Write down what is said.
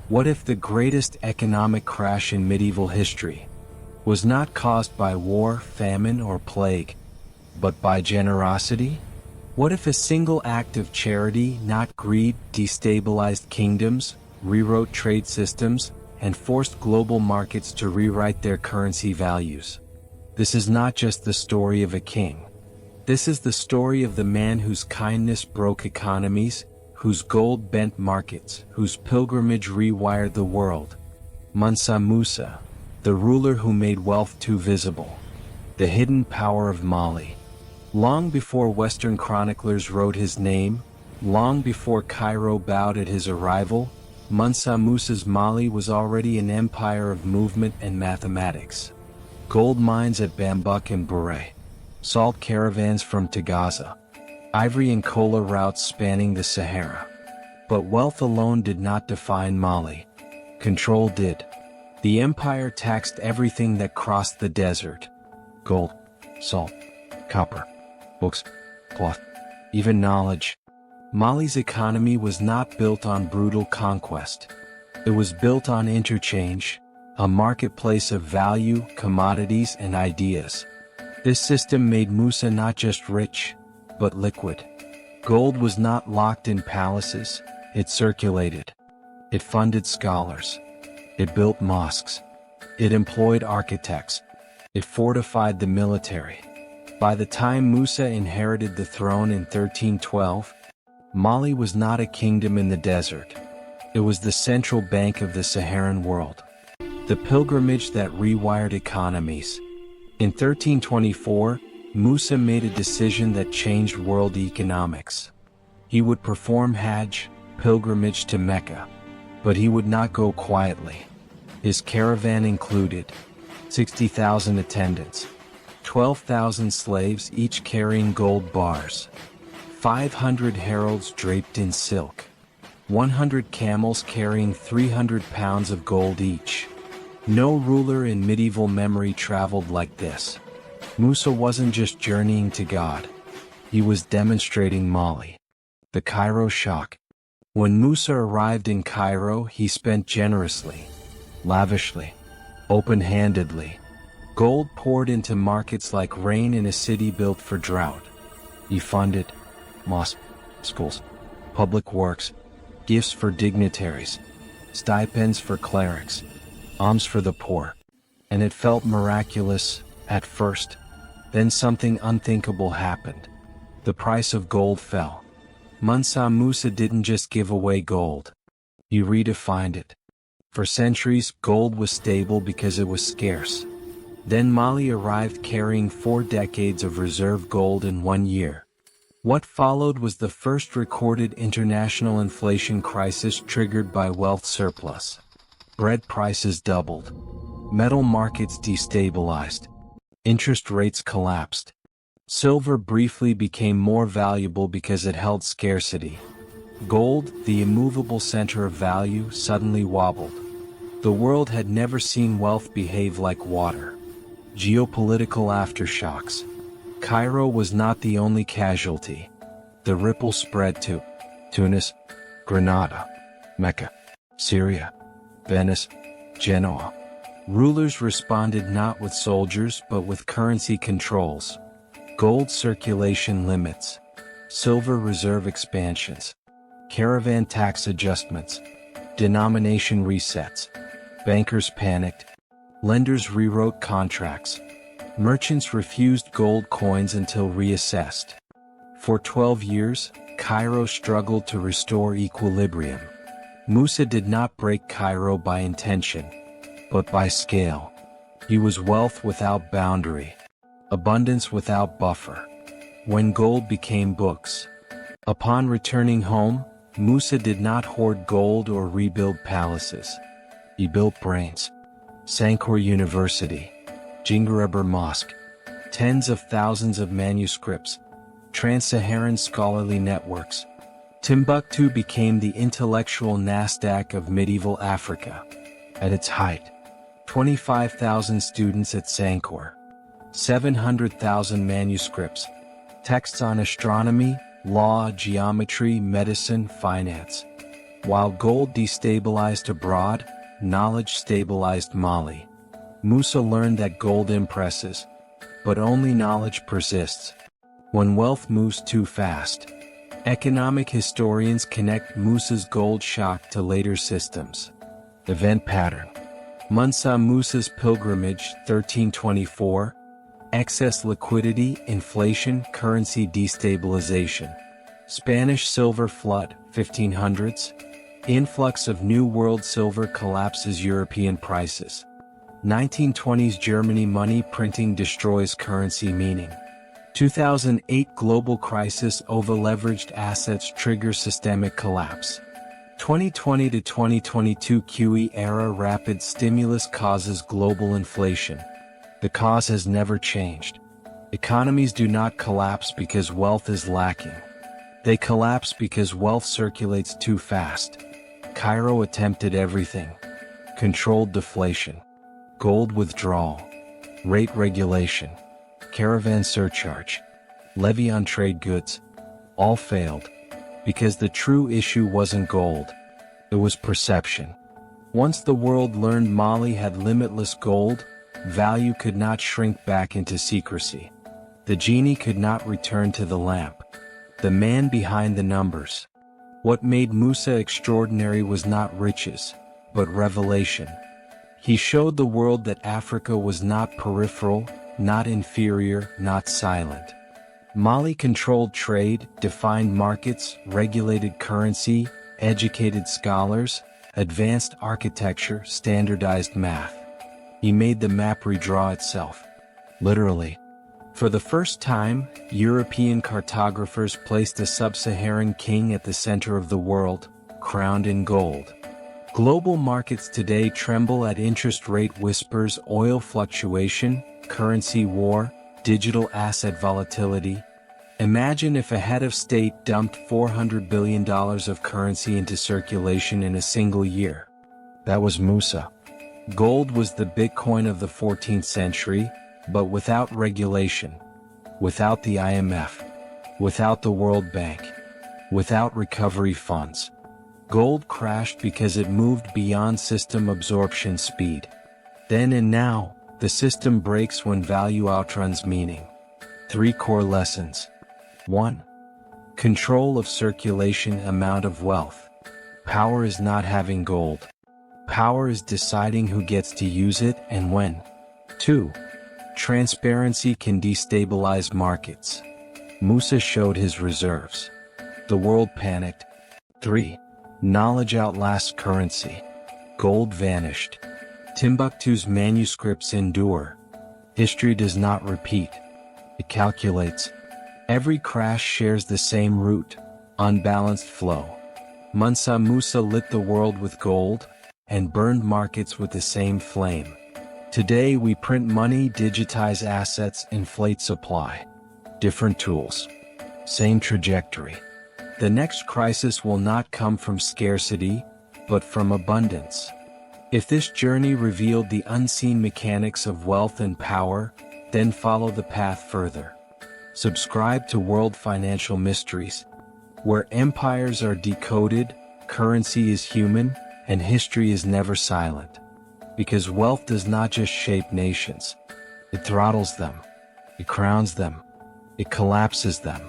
What if the greatest economic crash in medieval history was not caused by war, famine, or plague, but by generosity? What if a single act of charity, not greed, destabilized kingdoms, rewrote trade systems, and forced global markets to rewrite their currency values? This is not just the story of a king. This is the story of the man whose kindness broke economies, whose gold bent markets, whose pilgrimage rewired the world. Mansa Musa, the ruler who made wealth too visible. The hidden power of Mali. Long before Western chroniclers wrote his name, long before Cairo bowed at his arrival, Mansa Musa's Mali was already an empire of movement and mathematics. Gold mines at Bambuk and Bure, salt caravans from Tagaza, ivory and cola routes spanning the Sahara. But wealth alone did not define Mali. Control did. The empire taxed everything that crossed the desert. Gold, salt, copper, books, cloth, even knowledge. Mali's economy was not built on brutal conquest. It was built on interchange, a marketplace of value, commodities, and ideas. This system made Musa not just rich, but liquid. Gold was not locked in palaces, it circulated. It funded scholars. It built mosques. It employed architects. It fortified the military. By the time Musa inherited the throne in 1312, Mali was not a kingdom in the desert. It was the central bank of the Saharan world. The pilgrimage that rewired economies. In 1324, Musa made a decision that changed world economics. He would perform Hajj, pilgrimage to Mecca. But he would not go quietly. His caravan included 60,000 attendants, 12,000 slaves each carrying gold bars, 500 heralds draped in silk, 100 camels carrying 300 pounds of gold each. No ruler in medieval memory traveled like this. Musa wasn't just journeying to God. He was demonstrating Mali. The Cairo shock. When Musa arrived in Cairo, he spent generously, lavishly, open-handedly. Gold poured into markets like rain in a city built for drought. He funded mosques, schools, public works, gifts for dignitaries, stipends for clerics, alms for the poor. And it felt miraculous at first. Then something unthinkable happened. The price of gold fell. Mansa Musa didn't just give away gold. He redefined it. For centuries, gold was stable because it was scarce. Then Mali arrived carrying 4 decades of reserve gold in 1 year. What followed was the first recorded international inflation crisis triggered by wealth surplus. Bread prices doubled. Metal markets destabilized. Interest rates collapsed. Silver briefly became more valuable because it held scarcity. Gold, the immovable center of value, suddenly wobbled. The world had never seen wealth behave like water. Geopolitical aftershocks. Cairo was not the only casualty. The ripple spread to Tunis, Granada, Mecca, Syria, Venice, Genoa. Rulers responded not with soldiers but with currency controls. Gold circulation limits, silver reserve expansions, caravan tax adjustments, denomination resets. Bankers panicked. Lenders rewrote contracts. Merchants refused gold coins until reassessed. For 12 years, Cairo struggled to restore equilibrium. Musa did not break Cairo by intention, but by scale. He was wealth without boundary. Abundance without buffer. When gold became books. Upon returning home, Musa did not hoard gold or rebuild palaces. He built brains. Sankore University, Jingareber Mosque, tens of thousands of manuscripts, trans-Saharan scholarly networks. Timbuktu became the intellectual Nasdaq of medieval Africa. At its height, 25,000 students at Sankore. 700,000 manuscripts, texts on astronomy, law, geometry, medicine, finance. While gold destabilized abroad, knowledge stabilized Mali. Musa learned that gold impresses, but only knowledge persists. When wealth moves too fast, economic historians connect Musa's gold shock to later systems. Event pattern. Mansa Musa's pilgrimage, 1324. Excess liquidity, inflation, currency destabilization. Spanish silver flood, 1500s. Influx of New World silver collapses European prices. 1920s Germany money printing destroys currency meaning. 2008 global crisis over-leveraged assets trigger systemic collapse. 2020 to 2022 QE era rapid stimulus causes global inflation. The cause has never changed. Economies do not collapse because wealth is lacking. They collapse because wealth circulates too fast. Cairo attempted everything. Controlled deflation. Gold withdrawal. Rate regulation. Caravan surcharge. Levy on trade goods. All failed. Because the true issue wasn't gold. It was perception. Once the world learned Mali had limitless gold, value could not shrink back into secrecy. The genie could not return to the lamp. The man behind the numbers. What made Musa extraordinary was not riches, but revelation. He showed the world that Africa was not peripheral, not inferior, not silent. Mali controlled trade, defined markets, regulated currency, educated scholars, advanced architecture, standardized math. He made the map redraw itself. Literally. For the first time, European cartographers placed a sub-Saharan king at the center of the world, crowned in gold. Global markets today tremble at interest rate whispers, oil fluctuation, currency war, digital asset volatility. Imagine if a head of state dumped $400 billion of currency into circulation in a single year. That was Musa. Gold was the Bitcoin of the 14th century, but without regulation, without the IMF, without the World Bank, without recovery funds. Gold crashed because it moved beyond system absorption speed. Then and now, the system breaks when value outruns meaning. 3 core lessons. 1. Control of circulation, amount of wealth. Power is not having gold. Power is deciding who gets to use it and when. 2. Transparency can destabilize markets. Musa showed his reserves. The world panicked. 3. Knowledge outlasts currency. Gold vanished. Timbuktu's manuscripts endure. History does not repeat. It calculates. Every crash shares the same root, unbalanced flow. Mansa Musa lit the world with gold, and burned markets with the same flame. Today we print money, digitize assets, inflate supply. Different tools. Same trajectory. The next crisis will not come from scarcity, but from abundance. If this journey revealed the unseen mechanics of wealth and power, then follow the path further. Subscribe to World Financial Mysteries, where empires are decoded, currency is human, and history is never silent. Because wealth does not just shape nations. It throttles them. It crowns them. It collapses them.